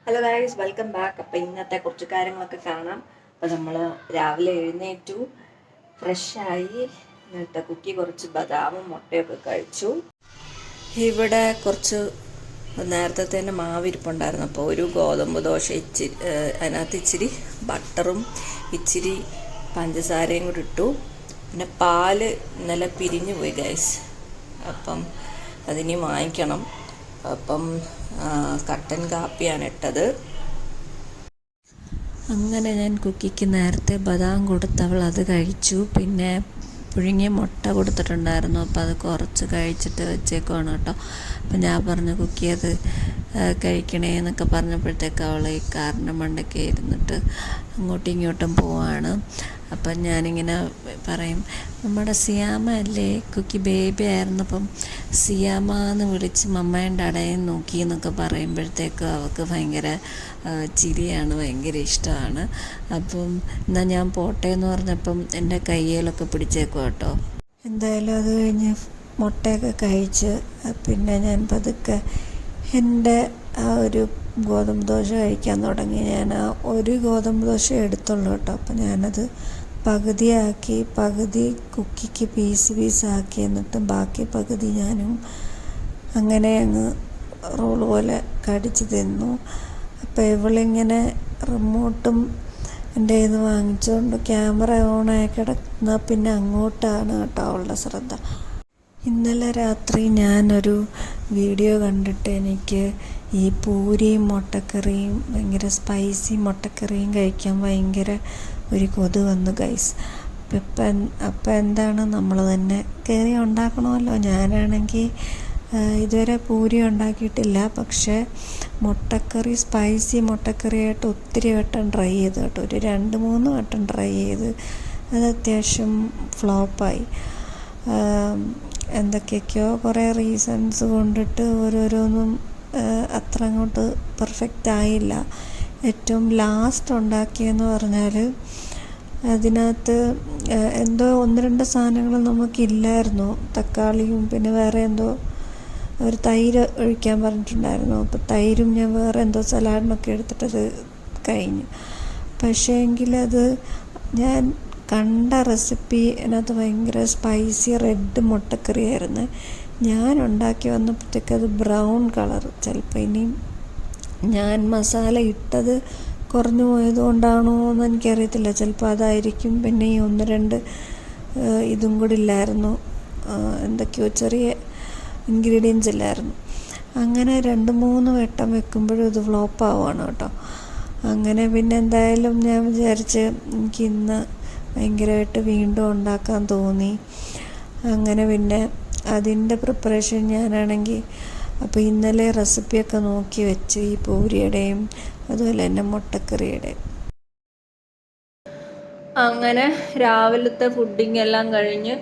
Hello guys, welcome back. അപ്പോൾ ഇന്നത്തെ കുറച്ച് കാര്യങ്ങളൊക്കെ കാണാം. അപ്പോൾ നമ്മൾ രാവിലെ എഴുന്നേറ്റു, ഫ്രഷായി, എന്നിട്ട് കുക്കി കുറച്ച് ബദാമും മുട്ടയൊക്കെ കഴിച്ചു. ഇവിടെ കുറച്ച് നേരത്തെ തന്നെ മാവിരിപ്പുണ്ടായിരുന്നു. അപ്പോൾ ഒരു ഗോതമ്പ് ദോശ അതിനകത്ത് ഇച്ചിരി ബട്ടറും ഇച്ചിരി പഞ്ചസാരയും കൂടി ഇട്ടു. പിന്നെ പാല് ഇന്നലെ പിരിഞ്ഞു പോയി ഗൈസ്, അപ്പം അതിനി വാങ്ങിക്കണം. അപ്പം കട്ടൻ കാപ്പിയാണ് ഇട്ടത്. അങ്ങനെ ഞാൻ കുക്കിക്ക് നേരത്തെ ബദാം കൊടുത്തവൾ അത് കഴിച്ചു. പിന്നെ പുഴുങ്ങിയ മുട്ട കൊടുത്തിട്ടുണ്ടായിരുന്നു, അപ്പോൾ അത് കുറച്ച് കഴിച്ചിട്ട് വെച്ചേക്കുവാണ് കേട്ടോ. അപ്പം ഞാൻ പറഞ്ഞു കുക്കി അത് കഴിക്കണേ എന്നൊക്കെ പറഞ്ഞപ്പോഴത്തേക്ക് അവൾ ഈ കാറിൻ്റെ മണ്ടയ്ക്ക് ഇരുന്നിട്ട് അങ്ങോട്ടും ഇങ്ങോട്ടും പോവാണ്. അപ്പം ഞാനിങ്ങനെ പറയും, നമ്മുടെ സിയാമ അല്ലേ, കുക്കി ബേബി ആയിരുന്നപ്പം സിയാമ എന്ന് വിളിച്ച് മമ്മേൻ്റെ അടയും നോക്കി എന്നൊക്കെ പറയുമ്പോഴത്തേക്ക് അവൾക്ക് ഭയങ്കര ചിരിയാണ്, ഭയങ്കര ഇഷ്ടമാണ്. അപ്പം എന്നാൽ ഞാൻ പോട്ടെ എന്ന് പറഞ്ഞപ്പം എൻ്റെ കയ്യിലൊക്കെ പിടിച്ചേക്കും കേട്ടോ. എന്തായാലും അത് കഴിഞ്ഞ് മുട്ടയൊക്കെ കഴിച്ച് പിന്നെ ഞാൻ പതുക്കെ എൻ്റെ ആ ഒരു ഗോതമ്പ് ദോശ കഴിക്കാൻ തുടങ്ങി. ഞാൻ ആ ഒരു ഗോതമ്പ് ദോശ എടുത്തുള്ളൂ കേട്ടോ. അപ്പം ഞാനത് പകുതിയാക്കി, പകുതി കുക്കിക്ക് പീസാക്കി, എന്നിട്ട് ബാക്കി പകുതി ഞാനും അങ്ങനെ അങ്ങ് റോള് പോലെ കടിച്ച് തിന്നു. അപ്പോൾ ഇവളിങ്ങനെ റിമോട്ടും എൻ്റെ കയ്യിൽ നിന്ന് വാങ്ങിച്ചുകൊണ്ട് ക്യാമറ ഓണായി കിടക്കുന്ന പിന്നെ അങ്ങോട്ടാണ് കേട്ടോ അവളുടെ ശ്രദ്ധ. ഇന്നലെ രാത്രി ഞാനൊരു വീഡിയോ കണ്ടിട്ട് എനിക്ക് ഈ പൂരിയും മുട്ടക്കറിയും ഭയങ്കര സ്പൈസി മുട്ടക്കറിയും കഴിക്കാൻ ഭയങ്കര ഒരു കൊതു വന്നു ഗൈസ്. അപ്പം എന്താണ്, നമ്മൾ തന്നെ കയറി ഉണ്ടാക്കണമല്ലോ. ഞാനാണെങ്കിൽ ഇതുവരെ പൂരി ഉണ്ടാക്കിയിട്ടില്ല, പക്ഷേ മുട്ടക്കറി സ്പൈസി മുട്ടക്കറിയായിട്ട് ഒത്തിരി വട്ടം ട്രൈ ചെയ്തു കേട്ടോ. ഒരു 2-3 വട്ടം ട്രൈ ചെയ്ത് അത് അത്യാവശ്യം ഫ്ലോപ്പായി. എന്തൊക്കെയൊക്കെയോ കുറേ റീസൺസ് കൊണ്ടിട്ട് ഓരോരോന്നും അത്ര അങ്ങോട്ട് പെർഫെക്റ്റ് ആയില്ല. ഏറ്റവും ലാസ്റ്റ് ഉണ്ടാക്കിയെന്ന് പറഞ്ഞാൽ അതിനകത്ത് എന്തോ 1-2 സാധനങ്ങൾ നമുക്കില്ലായിരുന്നു. തക്കാളിയും പിന്നെ വേറെ എന്തോ ഒരു തൈര് ഒഴിക്കാൻ പറഞ്ഞിട്ടുണ്ടായിരുന്നു. അപ്പോൾ തൈരും ഞാൻ വേറെ എന്തോ സലാഡിനൊക്കെ എടുത്തിട്ടത് കഴിഞ്ഞു. പക്ഷേ എങ്കിലത് ഞാൻ കണ്ട റെസിപ്പി അതിനകത്ത് ഭയങ്കര സ്പൈസി റെഡ് മുട്ടക്കറിയായിരുന്നു. ഞാൻ ഉണ്ടാക്കി വന്നപ്പോഴത്തേക്ക് അത് ബ്രൗൺ കളർ. ചിലപ്പോൾ ഇനിയും ഞാൻ മസാല ഇട്ടത് കുറഞ്ഞു പോയത് കൊണ്ടാണോ എന്ന് എനിക്കറിയത്തില്ല, ചിലപ്പോൾ അതായിരിക്കും. പിന്നെ ഈ 1-2 ഇതും കൂടി ഇല്ലായിരുന്നു, എന്തൊക്കെയോ ചെറിയ ഇൻഗ്രീഡിയൻസ് ഇല്ലായിരുന്നു. അങ്ങനെ 2-3 വട്ടം വെക്കുമ്പോഴും ഇത് ഫ്ലോപ്പാവുകയാണ് കേട്ടോ. അങ്ങനെ പിന്നെ എന്തായാലും ഞാൻ വിചാരിച്ച് എനിക്കിന്ന് ഭയങ്കരമായിട്ട് വീണ്ടും ഉണ്ടാക്കാൻ തോന്നി. അങ്ങനെ പിന്നെ അതിൻ്റെ പ്രിപ്പറേഷൻ ഞാനാണെങ്കിൽ അപ്പോൾ ഇന്നലെ റെസിപ്പിയൊക്കെ നോക്കി വെച്ച്, ഈ പൂരിയുടെയും അതുപോലെ തന്നെ മുട്ടക്കറിയുടെയും. അങ്ങനെ രാവിലത്തെ ഫുഡിങ് എല്ലാം കഴിഞ്ഞ്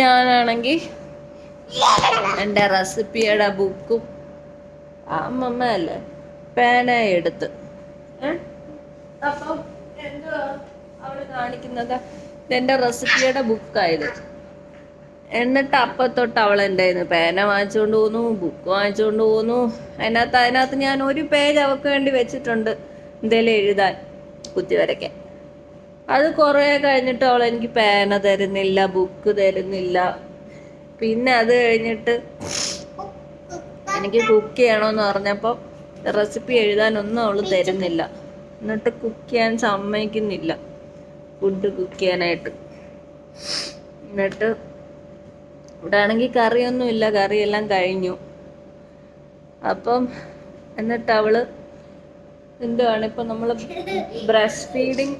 ഞാനാണെങ്കിൽ എൻ്റെ റെസിപ്പിയുടെ ബുക്കും അമ്മമ്മയല്ലേ പേനയും എടുത്ത് അപ്പം എന്തുവാ അവള് കാണിക്കുന്നത്, എൻ്റെ റെസിപ്പിയുടെ ബുക്കായത്. എന്നിട്ട് അപ്പം തൊട്ട് അവൾ എൻ്റെ കയ്യിൽ നിന്ന് പേന വാങ്ങിച്ചുകൊണ്ട് പോന്നു, ബുക്ക് വാങ്ങിച്ചുകൊണ്ട് പോന്നു. അതിനകത്ത് ഞാൻ ഒരു പേജ് അവൾക്ക് വേണ്ടി വെച്ചിട്ടുണ്ട് എന്തെങ്കിലും എഴുതാൻ, കുത്തി വരയ്ക്കാൻ. അത് കുറേ കഴിഞ്ഞിട്ട് അവൾ എനിക്ക് പേന തരുന്നില്ല, ബുക്ക് തരുന്നില്ല. പിന്നെ അത് കഴിഞ്ഞിട്ട് എനിക്ക് കുക്ക് ചെയ്യണമെന്ന് പറഞ്ഞപ്പോൾ റെസിപ്പി എഴുതാനൊന്നും അവൾ തരുന്നില്ല. എന്നിട്ട് കുക്ക് ചെയ്യാൻ സമ്മതിക്കുന്നില്ല, ഫുഡ് കുക്ക് ചെയ്യാനായിട്ട്. എന്നിട്ട് ഇവിടെ ആണെങ്കിൽ കറിയൊന്നുമില്ല, കറിയെല്ലാം കഴിഞ്ഞു. അപ്പം എന്നിട്ട് അവൾ എന്തുവാണ്, ഇപ്പം നമ്മൾ ബ്രസ്റ്റ് ഫീഡിങ്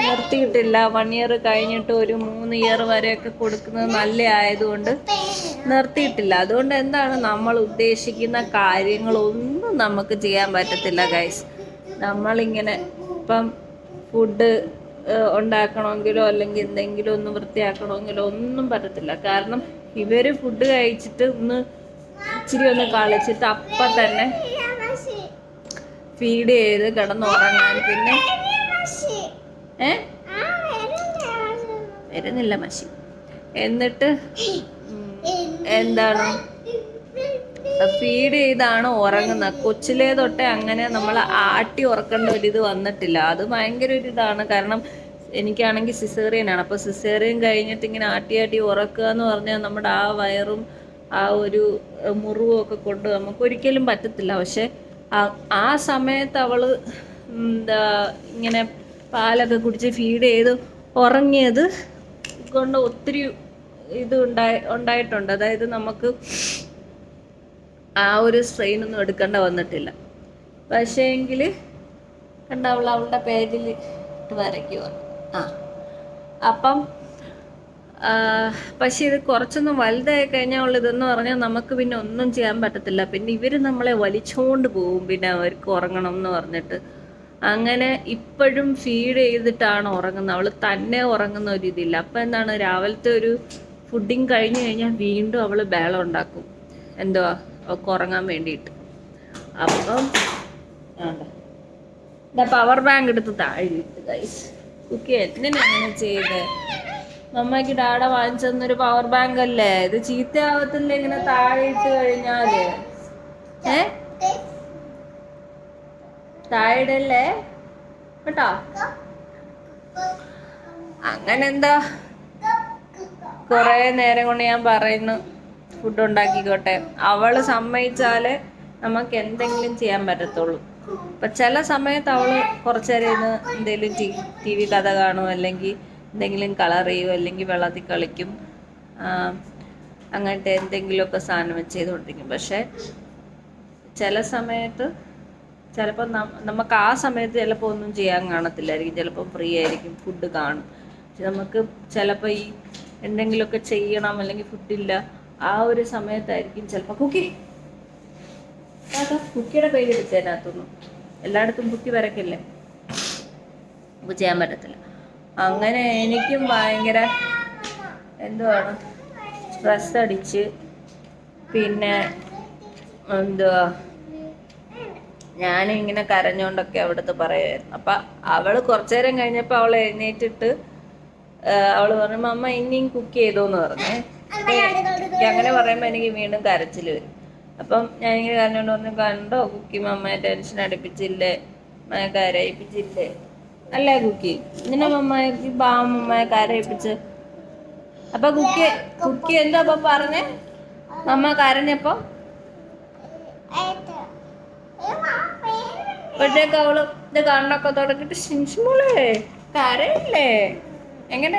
നിർത്തിയിട്ടില്ല. 1 ഇയർ കഴിഞ്ഞിട്ട് ഒരു 3 ഇയർ വരെയൊക്കെ കൊടുക്കുന്നത് നല്ല ആയതുകൊണ്ട് നിർത്തിയിട്ടില്ല. അതുകൊണ്ട് എന്താണ്, നമ്മൾ ഉദ്ദേശിക്കുന്ന കാര്യങ്ങളൊന്നും നമുക്ക് ചെയ്യാൻ പറ്റത്തില്ല ഗൈസ്. നമ്മളിങ്ങനെ ഇപ്പം ഫുഡ് ഉണ്ടാക്കണമെങ്കിലോ അല്ലെങ്കിൽ എന്തെങ്കിലും ഒന്ന് വൃത്തിയാക്കണമെങ്കിലോ ഒന്നും പറ്റത്തില്ല. കാരണം ഇവർ ഫുഡ് കഴിച്ചിട്ട് ഇച്ചിരി ഒന്ന് കളിച്ചിട്ട് അപ്പം തന്നെ ഫീഡ് ചെയ്ത് കിടന്നുറങ്ങാൻ. പിന്നെ വരുന്നില്ല മഷി. എന്നിട്ട് എന്താണ് ഫീഡ് ചെയ്താണ് ഉറങ്ങുന്നത്. കൊച്ചിലേ തൊട്ടേ അങ്ങനെ നമ്മൾ ആട്ടി ഉറക്കേണ്ട ഒരിത് വന്നിട്ടില്ല. അത് ഭയങ്കര ഒരു ഇതാണ്. കാരണം എനിക്കാണെങ്കിൽ സിസേറിയനാണ്. അപ്പോൾ സിസേറിയൻ കഴിഞ്ഞിട്ട് ഇങ്ങനെ ആട്ടി ആട്ടി ഉറക്കുക എന്ന് പറഞ്ഞാൽ നമ്മുടെ ആ വയറും ആ ഒരു മുറിവും ഒക്കെ കൊണ്ട് നമുക്ക് ഒരിക്കലും പറ്റത്തില്ല. പക്ഷെ ആ സമയത്ത് അവൾ എന്താ ഇങ്ങനെ പാലൊക്കെ കുടിച്ച് ഫീഡ് ചെയ്ത് ഉറങ്ങിയത് കൊണ്ട് ഒത്തിരി ഇത് ഉണ്ടായിട്ടുണ്ട്. അതായത് നമുക്ക് ആ ഒരു സ്ട്രെയിൻ ഒന്നും എടുക്കേണ്ട വന്നിട്ടില്ല. പക്ഷേ എങ്കിൽ കണ്ട അവളുടെ പേജിൽ ഇട്ട് വരയ്ക്കുക. അപ്പം പക്ഷേ ഇത് കുറച്ചൊന്നും വലുതായി കഴിഞ്ഞാൽ ഇതെന്ന് പറഞ്ഞാൽ നമുക്ക് പിന്നെ ഒന്നും ചെയ്യാൻ പറ്റത്തില്ല. പിന്നെ ഇവർ നമ്മളെ വലിച്ചുകൊണ്ട് പോകും. പിന്നെ അവർക്ക് ഉറങ്ങണം എന്ന് പറഞ്ഞിട്ട് അങ്ങനെ ഇപ്പോഴും ഫീഡ് ചെയ്തിട്ടാണ് ഉറങ്ങുന്നത്. അവൾ തന്നെ ഉറങ്ങുന്ന ഒരു ഇതില്ല. അപ്പം എന്താണ്, രാവിലത്തെ ഒരു ഫുഡിങ് കഴിഞ്ഞ് കഴിഞ്ഞാൽ വീണ്ടും അവൾ ബഹളം ഉണ്ടാക്കും. എന്തുവാ അവൾക്ക് ഉറങ്ങാൻ വേണ്ടിയിട്ട്. അപ്പം പവർ ബാങ്ക് എടുത്ത് താഴെ ഇട്ട് ഗൈസ്. കുക്കി എന്തിനാണ് ചെയ്തത്? മമ്മയ്ക്ക് ഡാഡ വാങ്ങിച്ചെന്നൊരു പവർ ബാങ്ക് അല്ലേ ഇത്. ചീത്തയാവത്തില്ല ഇങ്ങനെ താഴെ ഇട്ട് കഴിഞ്ഞാല്? താഴെയിടല്ലേ കേട്ടോ. അങ്ങനെ എന്താ കൊറേ നേരം കൊണ്ട് ഞാൻ പറയുന്നു ഫുഡ് ഉണ്ടാക്കിക്കോട്ടെ. അവള് സമ്മതിച്ചാലേ നമുക്ക് എന്തെങ്കിലും ചെയ്യാൻ പറ്റത്തുള്ളൂ. അപ്പൊ ചില സമയത്ത് അവള് കുറച്ചേരം ഇരുന്ന് എന്തെങ്കിലും ടി വി കഥ കാണും, അല്ലെങ്കിൽ എന്തെങ്കിലും കളർ ചെയ്യും, അല്ലെങ്കിൽ വെള്ളത്തിൽ കളിക്കും, അങ്ങനത്തെ എന്തെങ്കിലുമൊക്കെ സാധനം വെച്ച് ചെയ്തുകൊണ്ടിരിക്കും. പക്ഷെ ചില സമയത്ത് ചിലപ്പോൾ നമുക്ക് ആ സമയത്ത് ചിലപ്പോൾ ഒന്നും ചെയ്യാൻ കാണത്തില്ലായിരിക്കും. ചിലപ്പോൾ ഫ്രീ ആയിരിക്കും, ഫുഡ് കാണും. നമുക്ക് ചിലപ്പോൾ ഈ എന്തെങ്കിലുമൊക്കെ ചെയ്യണം, അല്ലെങ്കിൽ ഫുഡില്ല, ആ ഒരു സമയത്തായിരിക്കും ചിലപ്പോൾ കുക്കിയുടെ പേര് എടുത്തതിനകത്തൊന്നും എല്ലായിടത്തും കുക്കി വരക്കില്ലേ, അപ്പോൾ ചെയ്യാൻ പറ്റത്തില്ല. അങ്ങനെ എനിക്കും ഭയങ്കര എന്തുവാണ് സ്ട്രെസ് അടിച്ച് പിന്നെ എന്തുവാ ഞാനിങ്ങനെ കരഞ്ഞോണ്ടൊക്കെ അവിടുത്തെ പറയുമായിരുന്നു. അപ്പം അവൾ കുറച്ചു നേരം കഴിഞ്ഞപ്പോൾ അവൾ എഴുന്നേറ്റിട്ട് അവൾ പറഞ്ഞു മമ്മ ഇനിയും കുക്ക് ചെയ്തോന്ന് പറഞ്ഞേ. അങ്ങനെ പറയുമ്പോൾ എനിക്ക് വീണ്ടും കരച്ചിൽ വരും. അപ്പം ഞാനിങ്ങനെ കരഞ്ഞോണ്ട് പറഞ്ഞു, കണ്ടോ കുക്കി മമ്മയെ ടെൻഷൻ അടുപ്പിച്ചില്ലേ, മമ്മയെ കരയിപ്പിച്ചില്ലേ, അല്ലേ കുക്കി? ഇങ്ങനെ മമ്മയെ കരയിപ്പിച്ച്. അപ്പൊ കുക്കി എന്താ അപ്പൊ പറഞ്ഞേ? മമ്മ കരഞ്ഞപ്പം അപ്പോഴത്തേക്ക് അവള് ഇത് കണ്ണൊക്കെ തുടങ്ങിട്ട് ശിശുമോളെ കരയില്ലേ, എങ്ങനെ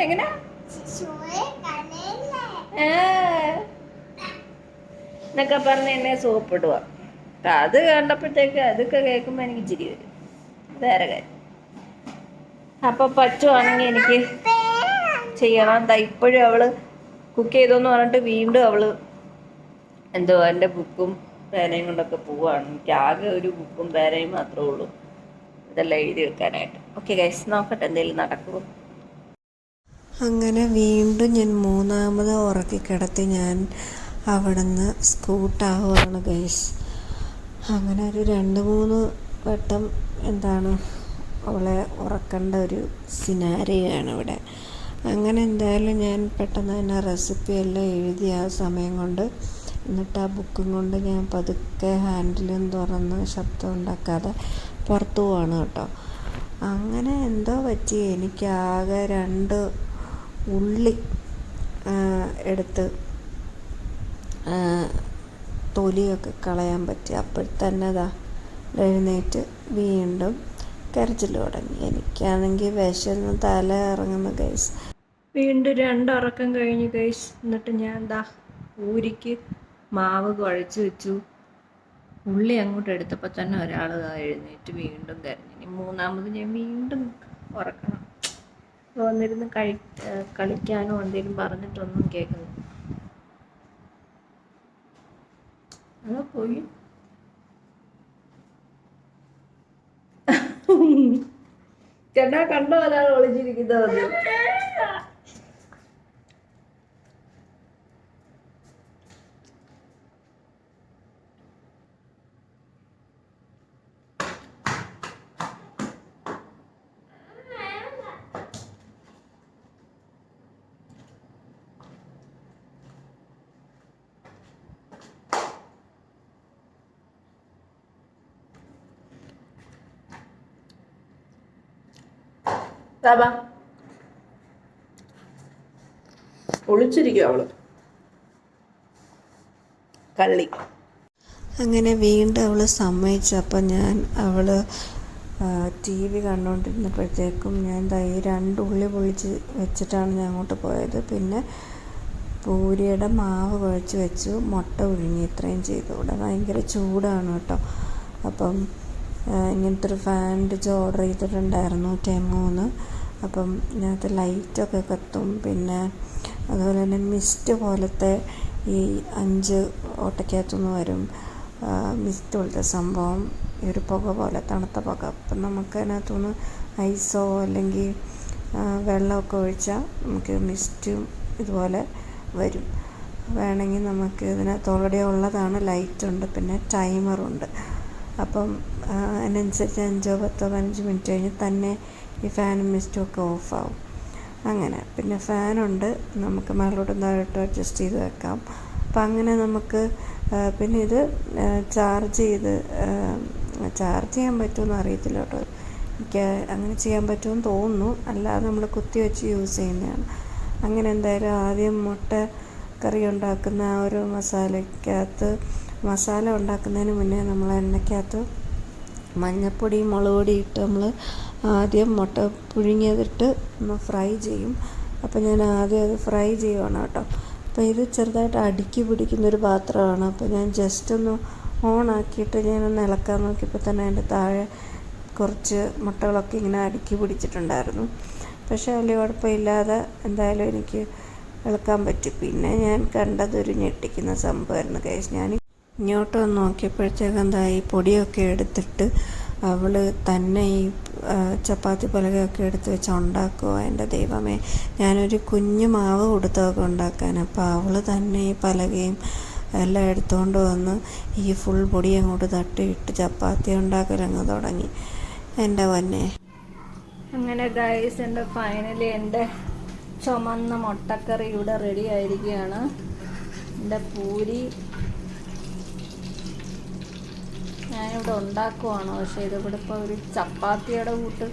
എന്നൊക്കെ പറഞ്ഞ് എന്നെ സോപ്പിടുക. അത് കണ്ടപ്പോഴത്തേക്ക് അതൊക്കെ കേൾക്കുമ്പോൾ എനിക്ക് ചിരി വരും. വേറെ കാര്യം. അപ്പൊ പറ്റുവാണെങ്കിൽ എനിക്ക് ചെയ്യണം. എന്താ ഇപ്പോഴും അവള് കുക്ക് ചെയ്തോന്ന് പറഞ്ഞിട്ട് വീണ്ടും അവള് എന്തോ എൻ്റെ ബുക്കും പേനയും കൊണ്ടൊക്കെ പോവാണ്. എനിക്ക് ആകെ ഒരു ബുക്കും പേനയും മാത്രമേ ഉള്ളൂ ഇതെല്ലാം എഴുതി വെക്കാനായിട്ട്. ഓക്കെ ഗൈസ്, നോക്കട്ടെ എന്തെങ്കിലും നടക്കുമോ. അങ്ങനെ വീണ്ടും ഞാൻ മൂന്നാമത് ഉറക്കി കിടത്തി ഞാൻ അവിടുന്ന് സ്കൂട്ടാവുകയാണ് ഗൈസ്. അങ്ങനെ ഒരു 2-3 വട്ടം എന്താണ് അവളെ ഉറക്കേണ്ട ഒരു സിനാരിയാണ് ഇവിടെ. അങ്ങനെ എന്തായാലും ഞാൻ പെട്ടെന്ന് തന്നെ റെസിപ്പിയെല്ലാം എഴുതി ആ സമയം കൊണ്ട്, എന്നിട്ട് ആ ബുക്കും കൊണ്ട് ഞാൻ പതുക്കെ ഹാൻഡിലും തുറന്ന് ശബ്ദം ഉണ്ടാക്കാതെ പുറത്തു പോവാണ് കേട്ടോ. അങ്ങനെ എന്തോ പറ്റി എനിക്കാകെ 2 ഉള്ളി എടുത്ത് തൊലിയൊക്കെ കളയാൻ പറ്റി. അപ്പോഴത്തന്നെ എഴുന്നേറ്റ് വീണ്ടും കരച്ചിൽ തുടങ്ങി. എനിക്കാണെങ്കിൽ വിശന്ന് തല ഇറങ്ങുന്ന ഗൈസ്. വീണ്ടും 2 ഉറക്കം കഴിഞ്ഞ് ഗൈസ്. എന്നിട്ട് ഞാൻ പൂരിക്ക് മാവ് കുഴച്ച് വെച്ചു. ഉള്ളി അങ്ങോട്ട് എടുത്തപ്പോൾ തന്നെ ഒരാൾ എഴുന്നേറ്റ് വീണ്ടും കരഞ്ഞു. ഇനി മൂന്നാമത് ഞാൻ വീണ്ടും ഉറക്കണം. വന്നിരുന്ന് കളിക്കാനോ എന്തെങ്കിലും പറഞ്ഞിട്ടൊന്നും കേൾക്കുന്നു. അതോ പോയി ചേട്ടാ കണ്ടോ ഒരാൾ ഒളിച്ചിരിക്കുന്നത്? ബാബാ ഒളിച്ചിരിക്കും അവള് കള്ളി. അങ്ങനെ വീണ്ടും അവൾ സമ്മതിച്ചു. അപ്പം ഞാൻ അവൾ ടി വി കണ്ടുകൊണ്ടിരുന്നപ്പോഴത്തേക്കും ഞാൻ ഈ 2 ഉള്ളി പൊളിച്ച് വെച്ചിട്ടാണ് ഞാൻ അങ്ങോട്ട് പോയത്. പിന്നെ പൂരിയുടെ മാവ് കുഴച്ച് വെച്ചു, മുട്ട പുഴുങ്ങി, ഇത്രയും ചെയ്തു. ഇവിടെ ഭയങ്കര ചൂടാണ് കേട്ടോ. അപ്പം ഇങ്ങനത്തെ ഒരു ഫാൻഡ് ഓർഡർ ചെയ്തിട്ടുണ്ടായിരുന്നു ടെമൂന്ന്. അപ്പം ഇതിനകത്ത് ലൈറ്റൊക്കെ കത്തും. പിന്നെ അതുപോലെ തന്നെ മിസ്റ്റ് പോലത്തെ ഈ 5 ഓട്ടയ്ക്കകത്തുനിന്ന് വരും മിസ്റ്റ് പോലത്തെ സംഭവം, ഈ ഒരു പുക പോലെ, തണുത്ത പുക. അപ്പം നമുക്ക് അതിനകത്തുനിന്ന് ഐസോ അല്ലെങ്കിൽ വെള്ളമൊക്കെ ഒഴിച്ചാൽ നമുക്ക് മിസ്റ്റും ഇതുപോലെ വരും. വേണമെങ്കിൽ നമുക്ക് ഇതിനകത്ത് ഓൾറെഡി ഉള്ളതാണ്, ലൈറ്റുണ്ട്, പിന്നെ ടൈമറുണ്ട്. അപ്പം അതിനനുസരിച്ച് 5-10-15 മിനിറ്റ് കഴിഞ്ഞ് തന്നെ ഈ ഫാനും മിസ്റ്റും ഒക്കെ ഓഫാവും. അങ്ങനെ പിന്നെ ഫാനുണ്ട്, നമുക്ക് മേലോട്ടും താഴോട്ടും അഡ്ജസ്റ്റ് ചെയ്ത് വെക്കാം. അപ്പം അങ്ങനെ നമുക്ക് പിന്നെ ഇത് ചാർജ് ചെയ്യാൻ പറ്റുമെന്ന് അറിയത്തില്ല കേട്ടോ. എനിക്ക് അങ്ങനെ ചെയ്യാൻ പറ്റുമെന്ന് തോന്നുന്നു, അല്ലാതെ നമ്മൾ കുത്തി വെച്ച് യൂസ് ചെയ്യുന്നതാണ്. അങ്ങനെ എന്തായാലും ആദ്യം മുട്ട കറി ഉണ്ടാക്കുന്ന ആ ഒരു മസാല ഉണ്ടാക്കുന്നതിന് മുന്നേ നമ്മൾ എണ്ണയ്ക്കകത്ത് മഞ്ഞൾപ്പൊടിയും മുളക് പൊടി ഇട്ട് നമ്മൾ ആദ്യം മുട്ട പുഴുങ്ങിയതിട്ട് ഒന്ന് ഫ്രൈ ചെയ്യും. അപ്പോൾ ഞാൻ ആദ്യം അത് ഫ്രൈ ചെയ്യുവാണ് കേട്ടോ. അപ്പോൾ ഇത് ചെറുതായിട്ട് അടുക്കി പിടിക്കുന്നൊരു പാത്രമാണ്. അപ്പോൾ ഞാൻ ജസ്റ്റ് ഒന്ന് ഓണാക്കിയിട്ട് ഞാനൊന്ന് ഇളക്കാൻ നോക്കിയപ്പോൾ തന്നെ അതിൻ്റെ താഴെ കുറച്ച് മുട്ടകളൊക്കെ ഇങ്ങനെ അടുക്കി പിടിച്ചിട്ടുണ്ടായിരുന്നു. പക്ഷേ വലിയ കുഴപ്പമില്ലാതെ എന്തായാലും എനിക്ക് ഇളക്കാൻ പറ്റി. പിന്നെ ഞാൻ കണ്ടതൊരു ഞെട്ടിക്കുന്ന സംഭവമായിരുന്നു ഗൈസ്. ഞാൻ ഇങ്ങോട്ട് വന്ന് നോക്കിയപ്പോഴത്തേക്ക് ഈ പൊടിയൊക്കെ എടുത്തിട്ട് അവൾ തന്നെ ഈ ചപ്പാത്തി പലകയൊക്കെ എടുത്ത് വെച്ച് ഉണ്ടാക്കുമോ. എൻ്റെ ദൈവമേ, ഞാനൊരു കുഞ്ഞു മാവ് കൊടുത്തൊക്കെ ഉണ്ടാക്കാൻ. അപ്പോൾ അവൾ തന്നെ ഈ പലകയും എല്ലാം എടുത്തുകൊണ്ട് വന്ന് ഈ ഫുൾ പൊടി അങ്ങോട്ട് തട്ടിയിട്ട് ചപ്പാത്തി ഉണ്ടാക്കലങ്ങ് തുടങ്ങി. എൻ്റെ പൊന്നെ. അങ്ങനെ ഗൈസ്, എൻ്റെ ഫൈനലി എൻ്റെ ചുമന്ന മുട്ടക്കറി ഇവിടെ റെഡി ആയിരിക്കുകയാണ്. എൻ്റെ പൂരി ഞാനിവിടെ ഉണ്ടാക്കുവാണ്. പക്ഷേ ഇതിവിടെ ഇപ്പോൾ ഒരു ചപ്പാത്തിയുടെ കൂട്ട്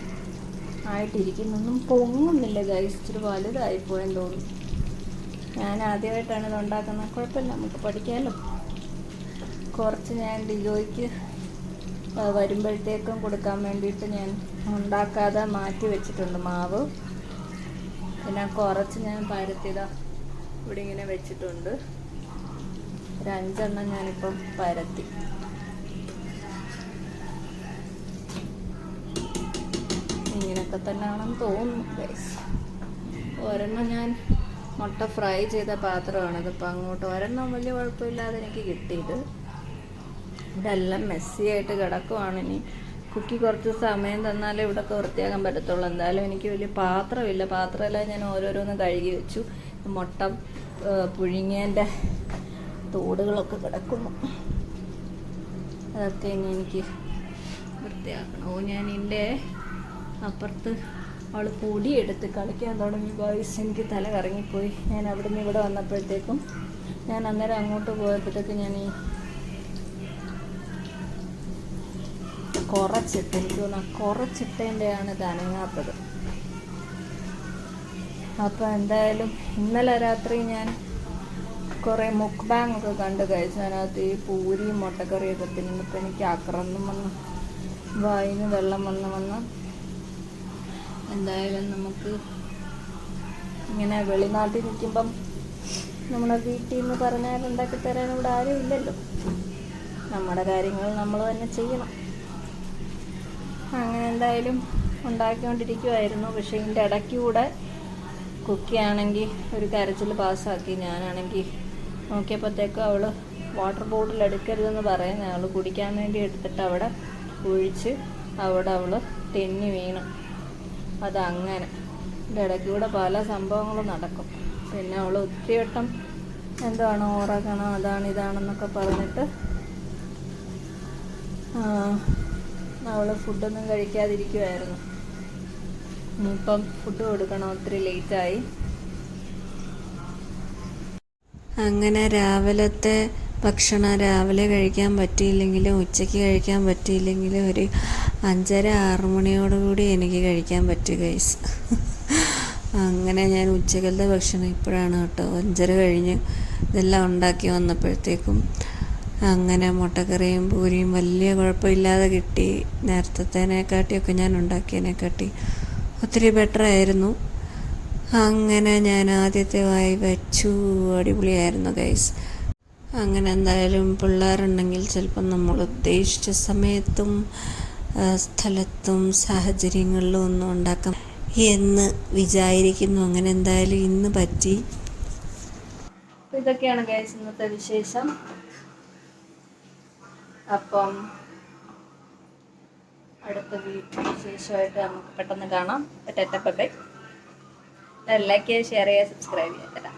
ആയിട്ടിരിക്കുന്നൊന്നും പൊങ്ങുന്നില്ല ഗൈസ്. ഇച്ചിരി വലുതായിപ്പോയെന്ന് തോന്നുന്നു. ഞാൻ ആദ്യമായിട്ടാണ് ഇത് ഉണ്ടാക്കുന്നത്. കുഴപ്പമില്ല, നമുക്ക് പഠിക്കാമല്ലോ. കുറച്ച് ഞാൻ ഡിജോയ്ക്ക് വരുമ്പോഴത്തേക്കും കൊടുക്കാൻ വേണ്ടിയിട്ട് ഞാൻ ഉണ്ടാക്കാതെ മാറ്റി വെച്ചിട്ടുണ്ട് മാവ്. പിന്നെ കുറച്ച് ഞാൻ പരത്തിയതാ ഇവിടെ ഇങ്ങനെ വെച്ചിട്ടുണ്ട്. ഒരു 5 എണ്ണം ഞാനിപ്പം പരത്തി. ഇങ്ങനെയൊക്കെ തന്നെയാണെന്ന് തോന്നുന്നു ഗൈസ്. ഒരെണ്ണം ഞാൻ മുട്ട ഫ്രൈ ചെയ്ത പാത്രമാണിത്. ഇപ്പം അങ്ങോട്ട് ഒരെണ്ണം വലിയ കുഴപ്പമില്ലാതെ എനിക്ക് കിട്ടിയത്. ഇതെല്ലാം മെസ്സിയായിട്ട് കിടക്കുവാണ്. ഇനി കുക്കി കുറച്ച് സമയം തന്നാലേ ഇവിടെയൊക്കെ വൃത്തിയാക്കാൻ പറ്റത്തുള്ളൂ. എന്തായാലും എനിക്ക് വലിയ പാത്രമില്ല. പാത്രമെല്ലാം ഞാൻ ഓരോരോന്ന് കഴുകി വെച്ചു. മുട്ട പുഴുങ്ങിയതിൻ്റെ തോടുകളൊക്കെ കിടക്കുന്നു. അതൊക്കെ ഇനി എനിക്ക് വൃത്തിയാക്കണം. ഞാൻ എൻ്റെ അപ്പുറത്ത് അവൾ പൊടിയെടുത്ത് കളിക്കാൻ തുടങ്ങി ഗൈസ്. എനിക്ക് തല കറങ്ങിപ്പോയി. ഞാൻ അവിടെ നിന്ന് ഇവിടെ വന്നപ്പോഴത്തേക്കും ഞാൻ അന്നേരം അങ്ങോട്ട് പോയപ്പോഴത്തേക്കും ഞാൻ ഈ കുറച്ചിട്ട്, എനിക്ക് തോന്നുന്നു കുറച്ചിട്ടതിൻ്റെയാണ് ഇത് അനങ്ങാത്തത്. അപ്പോൾ എന്തായാലും ഇന്നലെ രാത്രി ഞാൻ കുറേ മുക്ബാങ് ഒക്കെ കണ്ട് കഴിച്ചു. അതിനകത്ത് ഈ പൂരിയും മുട്ടക്കറിയൊക്കെ തിന്നപ്പോൾ എനിക്ക് ആക്രമണം വന്ന് വായിന്ന് വെള്ളം വന്ന് എന്തായാലും നമുക്ക് ഇങ്ങനെ വെളിനാട്ടിൽ നിൽക്കുമ്പം നമ്മുടെ വീട്ടിൽ നിന്ന് പറഞ്ഞാൽ ഉണ്ടാക്കി തരാൻ ഇവിടെ ആരും ഇല്ലല്ലോ. നമ്മുടെ കാര്യങ്ങൾ നമ്മൾ തന്നെ ചെയ്യണം. അങ്ങനെ എന്തായാലും ഉണ്ടാക്കിക്കൊണ്ടിരിക്കുമായിരുന്നു. പക്ഷേ ഇതിൻ്റെ ഇടയ്ക്ക് കൂടെ കുക്കിയാണെങ്കിൽ ഒരു കരച്ചിൽ പാസ്സാക്കി. ഞാനാണെങ്കിൽ നോക്കിയപ്പോഴത്തേക്കും അവൾ വാട്ടർ ബോട്ടിൽ എടുക്കരുതെന്ന് പറയുന്ന അവൾ കുടിക്കാൻ വേണ്ടി എടുത്തിട്ട് അവിടെ ഒഴിച്ച് അവിടെ അവൾ തെന്നി വീണ്. അതങ്ങനെ ഇതിൻ്റെ ഇടയ്ക്ക് കൂടെ പല സംഭവങ്ങളും നടക്കും. പിന്നെ അവൾ ഒത്തിരി വട്ടം എന്താണ് ഉറങ്ങണം, അതാണ് ഇതാണെന്നൊക്കെ പറഞ്ഞിട്ട് അവൾ ഫുഡൊന്നും കഴിക്കാതിരിക്കുമായിരുന്നു. ഇനിയിപ്പം ഫുഡ് കൊടുക്കണം, ഒത്തിരി ലേറ്റായി. അങ്ങനെ രാവിലത്തെ ഭക്ഷണം രാവിലെ കഴിക്കാൻ പറ്റിയില്ലെങ്കിലും ഉച്ചയ്ക്ക് കഴിക്കാൻ പറ്റിയില്ലെങ്കിലും ഒരു 5:30-6 മണിയോടുകൂടി എനിക്ക് കഴിക്കാൻ പറ്റും ഗൈസ്. അങ്ങനെ ഞാൻ ഉച്ചക്കലത്തെ ഭക്ഷണം ഇപ്പോഴാണ് കേട്ടോ 5:30 കഴിഞ്ഞ് ഇതെല്ലാം ഉണ്ടാക്കി വന്നപ്പോഴത്തേക്കും. അങ്ങനെ മുട്ടക്കറിയും പൂരിയും വലിയ കുഴപ്പമില്ലാതെ കിട്ടി. നേരത്തേനേക്കാട്ടിയൊക്കെ ഞാൻ ഉണ്ടാക്കിയതിനെക്കാട്ടി ഒത്തിരി ബെറ്ററായിരുന്നു. അങ്ങനെ ഞാൻ ആദ്യത്തെ വായി വെച്ചു. അടിപൊളിയായിരുന്നു ഗൈസ്. അങ്ങനെ എന്തായാലും പിള്ളേരുണ്ടെങ്കിൽ ചിലപ്പം നമ്മൾ ഉദ്ദേശിച്ച സമയത്തും സ്ഥലത്തും സാഹചര്യങ്ങളിലും ഒന്നും ഉണ്ടാക്കാം എന്ന് വിചാരിക്കുന്നു. അങ്ങനെ എന്തായാലും ഇന്ന് പറ്റി. ഇതൊക്കെയാണ് ഗൈസ് ഇന്നത്തെ വിശേഷം. അപ്പം അടുത്ത വിശേഷമായിട്ട് നമുക്ക് പെട്ടെന്ന് കാണാം. ബൈ. ലൈക്ക് ചെയ്യുക, ഷെയർ ചെയ്യുക, സബ്സ്ക്രൈബ് ചെയ്യുക.